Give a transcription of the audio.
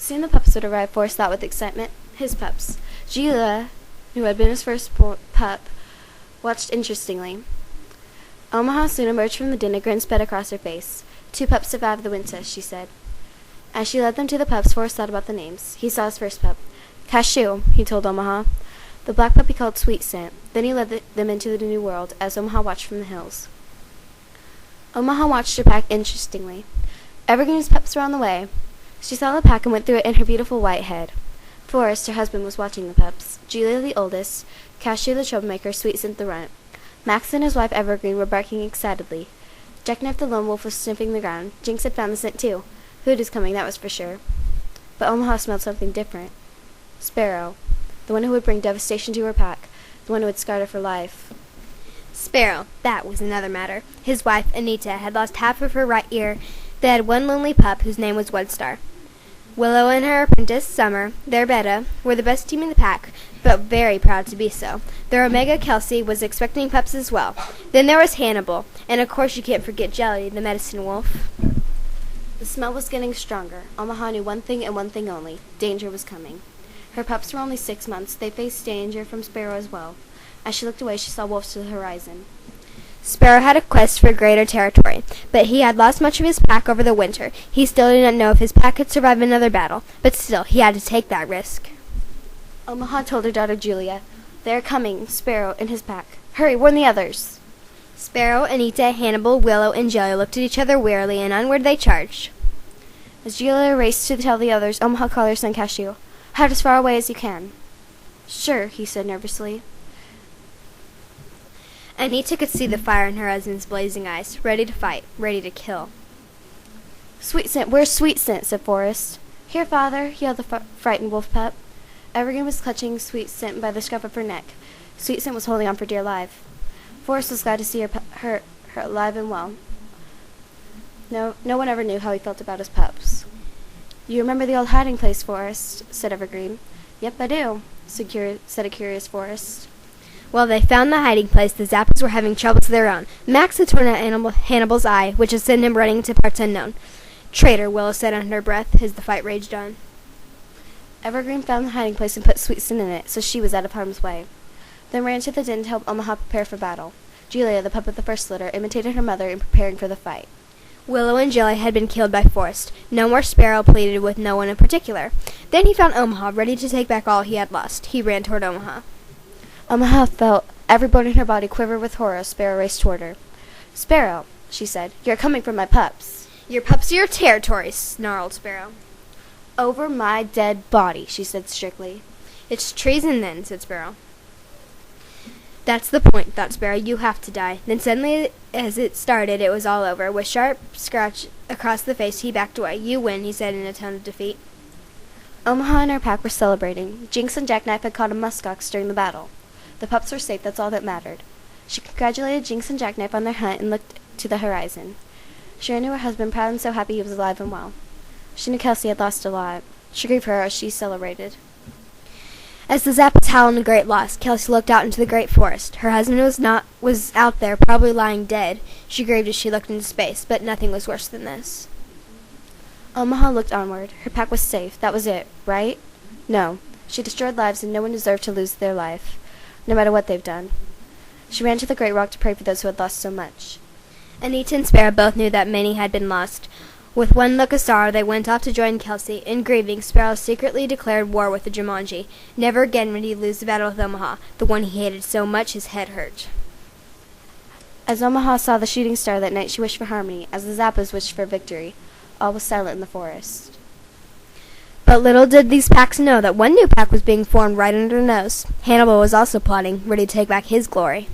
Soon the pups would arrive, Forrest thought with excitement. His pups. Gila, who had been his first pup, watched interestingly. Omaha soon emerged from the din, a grin spread across her face. 2 pups survived the winter, she said. As she led them to the pups, Forrest thought about the names. He saw his first pup. Cashew, he told Omaha. The black pup he called Sweet Scent. Then he led them into the new world, as Omaha watched from the hills. Omaha watched her pack interestingly. Evergreen's pups were on the way. She saw the pack and went through it in her beautiful white head. Forrest, her husband, was watching the pups. Julia, the oldest, Cashew, the troublemaker, Sweet Scent, the runt. Max and his wife Evergreen were barking excitedly. Jackknife the lone wolf was sniffing the ground. Jinx had found the scent too. Hood is coming, that was for sure. But Omaha smelled something different. Sparrow. The one who would bring devastation to her pack. The one who would scar her for life. Sparrow. That was another matter. His wife, Anita, had lost half of her right ear. They had one lonely pup whose name was Woodstar. Willow and her apprentice, Summer, their Betta, were the best team in the pack, but very proud to be so. Their Omega, Kelsey, was expecting pups as well. Then there was Hannibal, and of course you can't forget Jelly, the medicine wolf. The smell was getting stronger. Omaha knew one thing and one thing only. Danger was coming. Her pups were only 6 months. They faced danger from Sparrow as well. As she looked away, she saw wolves to the horizon. Sparrow had a quest for greater territory, but he had lost much of his pack over the winter. He still did not know if his pack could survive another battle, but still, he had to take that risk. Omaha told her daughter Julia, "They are coming, Sparrow and his pack. Hurry, warn the others." Sparrow, Anita, Hannibal, Willow, and Jelly looked at each other wearily, and onward they charged. As Julia raced to tell the others, Omaha called her son Cashew. "Hide as far away as you can." "Sure," he said nervously. Anita could see the fire in her husband's blazing eyes, ready to fight, ready to kill. "Sweet Scent, where's Sweet Scent?" said Forrest. "Here, father," yelled the frightened wolf pup. Evergreen was clutching Sweet Scent by the scruff of her neck. Sweet Scent was holding on for dear life. Forrest was glad to see her alive and well. No one ever knew how he felt about his pups. "You remember the old hiding place, Forrest?" said Evergreen. "Yep, I do," said a curious Forrest. While they found the hiding place, the Zappas were having troubles of their own. Max had torn out Hannibal's eye, which had sent him running to parts unknown. "Traitor," Willow said under her breath as the fight raged on. Evergreen found the hiding place and put Sweet Scent in it, so she was out of harm's way. Then ran to the den to help Omaha prepare for battle. Julia, the pup of the first litter, imitated her mother in preparing for the fight. Willow and Jelly had been killed by Forrest. No more Sparrow pleaded with no one in particular. Then he found Omaha, ready to take back all he had lost. He ran toward Omaha. Omaha felt every bone in her body quiver with horror as Sparrow raced toward her. "Sparrow," she said, "you're coming for my pups." "Your pups are your territory," snarled Sparrow. "Over my dead body," she said strictly. "It's treason then," said Sparrow. "That's the point," thought Sparrow. "You have to die." Then suddenly, as it started, it was all over. With sharp scratch across the face, he backed away. "You win," he said in a tone of defeat. Omaha and her pack were celebrating. Jinx and Jackknife had caught a muskox during the battle. The pups were safe, that's all that mattered. She congratulated Jinx and Jackknife on their hunt and looked to the horizon. She ran to her husband, proud and so happy he was alive and well. She knew Kelsey had lost a lot. She grieved for her as she celebrated. As the Zappas howled in great loss, Kelsey looked out into the great forest. Her husband was out there, probably lying dead. She grieved as she looked into space, but nothing was worse than this. Omaha looked onward. Her pack was safe. That was it, right? No. She destroyed lives, and no one deserved to lose their life, no matter what they've done. She ran to the great rock to pray for those who had lost so much. Anita and Sparrow both knew that many had been lost. With one look of sorrow, they went off to join Kelsey. In grieving, Sparrow secretly declared war with the Jumanji. Never again would he lose the battle with Omaha, the one he hated so much his head hurt. As Omaha saw the shooting star that night, she wished for harmony, as the Zappas wished for victory. All was silent in the forest. But little did these packs know that one new pack was being formed right under their nose. Hannibal was also plotting, ready to take back his glory.